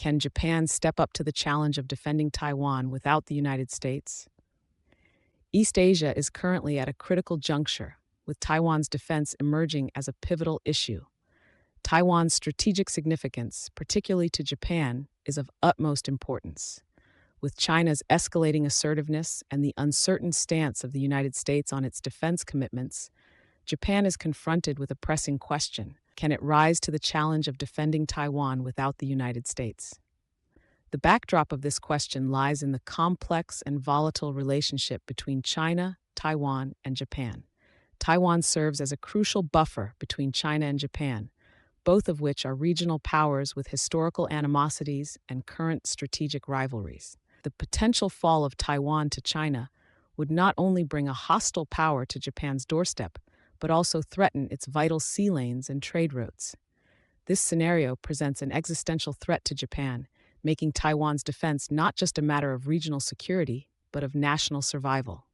Can Japan step up to the challenge of defending Taiwan without the United States? East Asia is currently at a critical juncture, with Taiwan's defense emerging as a pivotal issue. Taiwan's strategic significance, particularly to Japan, is of utmost importance. With China's escalating assertiveness and the uncertain stance of the United States on its defense commitments, Japan is confronted with a pressing question: can it rise to the challenge of defending Taiwan without the United States? The backdrop of this question lies in the complex and volatile relationship between China, Taiwan, and Japan. Taiwan serves as a crucial buffer between China and Japan, both of which are regional powers with historical animosities and current strategic rivalries. The potential fall of Taiwan to China would not only bring a hostile power to Japan's doorstep, but also threaten its vital sea lanes and trade routes. This scenario presents an existential threat to Japan, making Taiwan's defense not just a matter of regional security, but of national survival.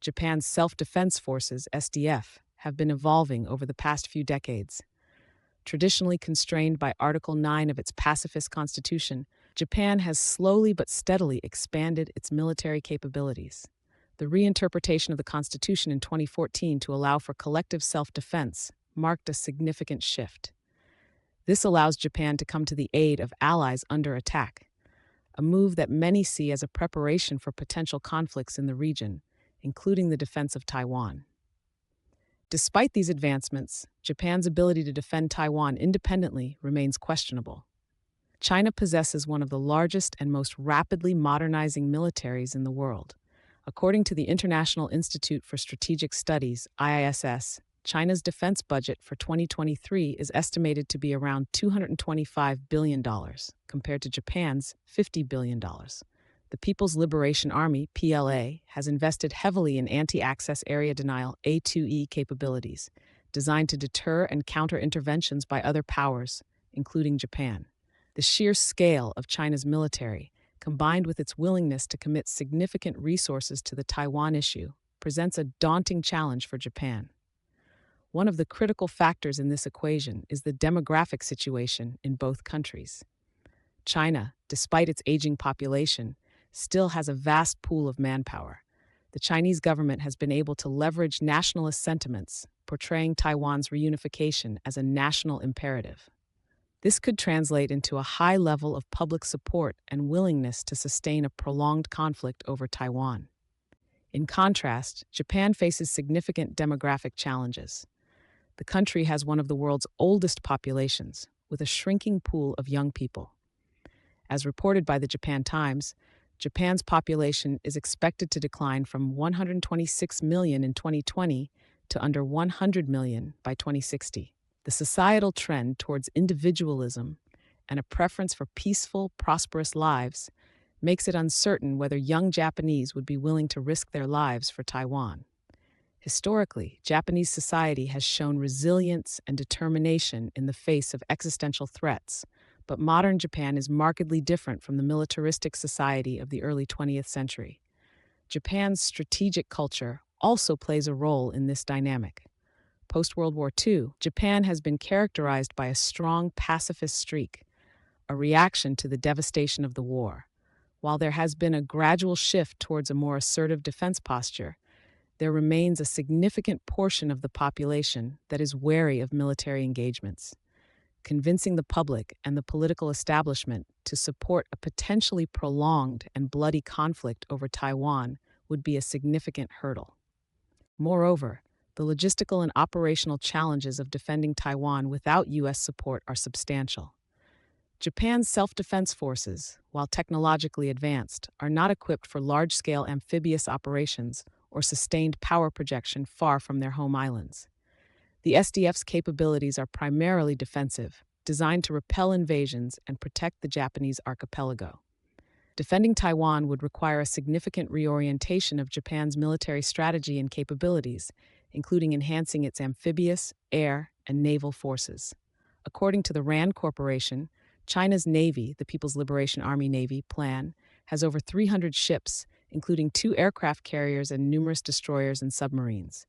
Japan's self-defense forces, SDF, have been evolving over the past few decades. Traditionally constrained by Article 9 of its pacifist constitution, Japan has slowly but steadily expanded its military capabilities. The reinterpretation of the Constitution in 2014 to allow for collective self-defense marked a significant shift. This allows Japan to come to the aid of allies under attack, a move that many see as a preparation for potential conflicts in the region, including the defense of Taiwan. Despite these advancements, Japan's ability to defend Taiwan independently remains questionable. China possesses one of the largest and most rapidly modernizing militaries in the world. According to the International Institute for Strategic Studies, IISS, China's defense budget for 2023 is estimated to be around $225 billion, compared to Japan's $50 billion. The People's Liberation Army, PLA, has invested heavily in anti-access area denial A2E capabilities, designed to deter and counter interventions by other powers, including Japan. The sheer scale of China's military, combined with its willingness to commit significant resources to the Taiwan issue, presents a daunting challenge for Japan. One of the critical factors in this equation is the demographic situation in both countries. China, despite its aging population, still has a vast pool of manpower. The Chinese government has been able to leverage nationalist sentiments, portraying Taiwan's reunification as a national imperative. This could translate into a high level of public support and willingness to sustain a prolonged conflict over Taiwan. In contrast, Japan faces significant demographic challenges. The country has one of the world's oldest populations, with a shrinking pool of young people. As reported by the Japan Times, Japan's population is expected to decline from 126 million in 2020 to under 100 million by 2060. The societal trend towards individualism and a preference for peaceful, prosperous lives makes it uncertain whether young Japanese would be willing to risk their lives for Taiwan. Historically, Japanese society has shown resilience and determination in the face of existential threats, but modern Japan is markedly different from the militaristic society of the early 20th century. Japan's strategic culture also plays a role in this dynamic. Post-World War II, Japan has been characterized by a strong pacifist streak, a reaction to the devastation of the war. While there has been a gradual shift towards a more assertive defense posture, there remains a significant portion of the population that is wary of military engagements. Convincing the public and the political establishment to support a potentially prolonged and bloody conflict over Taiwan would be a significant hurdle. Moreover, the logistical and operational challenges of defending Taiwan without U.S. support are substantial. Japan's self-defense forces, while technologically advanced, are not equipped for large-scale amphibious operations or sustained power projection far from their home islands. The SDF's capabilities are primarily defensive, designed to repel invasions and protect the Japanese archipelago. Defending Taiwan would require a significant reorientation of Japan's military strategy and capabilities, including enhancing its amphibious, air, and naval forces. According to the RAND Corporation, China's Navy, the People's Liberation Army Navy plan, has over 300 ships, including 2 aircraft carriers and numerous destroyers and submarines.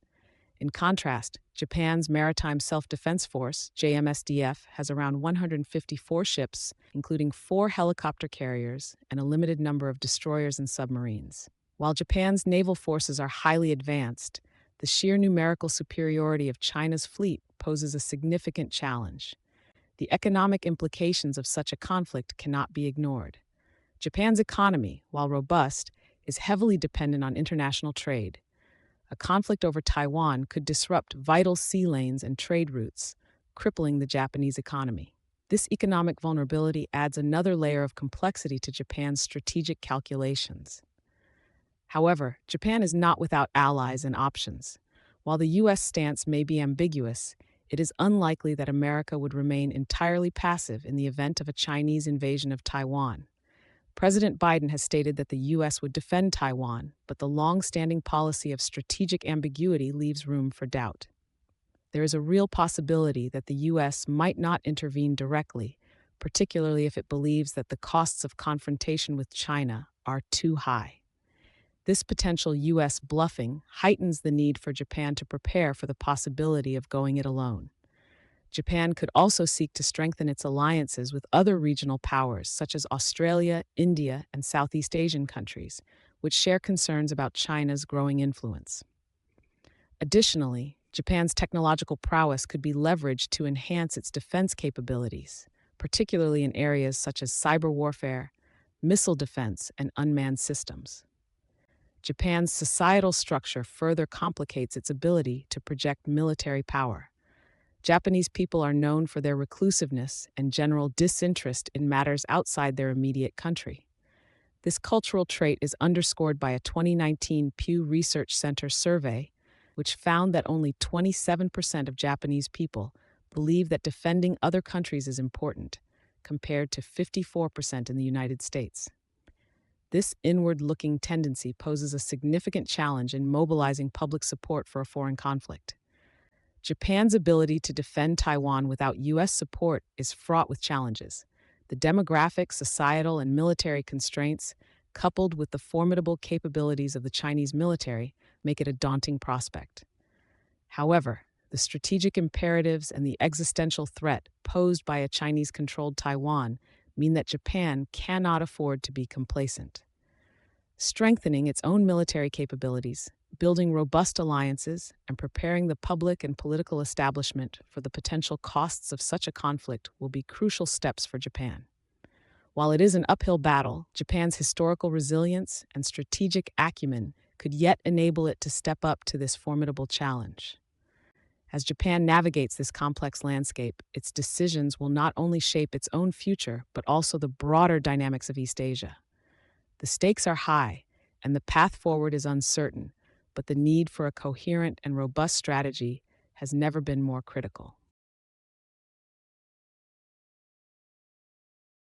In contrast, Japan's Maritime Self-Defense Force, JMSDF, has around 154 ships, including 4 helicopter carriers and a limited number of destroyers and submarines. While Japan's naval forces are highly advanced, the sheer numerical superiority of China's fleet poses a significant challenge. The economic implications of such a conflict cannot be ignored. Japan's economy, while robust, is heavily dependent on international trade. A conflict over Taiwan could disrupt vital sea lanes and trade routes, crippling the Japanese economy. This economic vulnerability adds another layer of complexity to Japan's strategic calculations. However, Japan is not without allies and options. While the U.S. stance may be ambiguous, it is unlikely that America would remain entirely passive in the event of a Chinese invasion of Taiwan. President Biden has stated that the U.S. would defend Taiwan, but the long-standing policy of strategic ambiguity leaves room for doubt. There is a real possibility that the U.S. might not intervene directly, particularly if it believes that the costs of confrontation with China are too high. This potential U.S. bluffing heightens the need for Japan to prepare for the possibility of going it alone. Japan could also seek to strengthen its alliances with other regional powers such as Australia, India, and Southeast Asian countries, which share concerns about China's growing influence. Additionally, Japan's technological prowess could be leveraged to enhance its defense capabilities, particularly in areas such as cyber warfare, missile defense, and unmanned systems. Japan's societal structure further complicates its ability to project military power. Japanese people are known for their reclusiveness and general disinterest in matters outside their immediate country. This cultural trait is underscored by a 2019 Pew Research Center survey, which found that only 27% of Japanese people believe that defending other countries is important, compared to 54% in the United States. This inward-looking tendency poses a significant challenge in mobilizing public support for a foreign conflict. Japan's ability to defend Taiwan without U.S. support is fraught with challenges. The demographic, societal, and military constraints, coupled with the formidable capabilities of the Chinese military, make it a daunting prospect. However, the strategic imperatives and the existential threat posed by a Chinese-controlled Taiwan mean that Japan cannot afford to be complacent. Strengthening its own military capabilities, building robust alliances, and preparing the public and political establishment for the potential costs of such a conflict will be crucial steps for Japan. While it is an uphill battle, Japan's historical resilience and strategic acumen could yet enable it to step up to this formidable challenge. As Japan navigates this complex landscape, its decisions will not only shape its own future, but also the broader dynamics of East Asia. The stakes are high, and the path forward is uncertain, but the need for a coherent and robust strategy has never been more critical.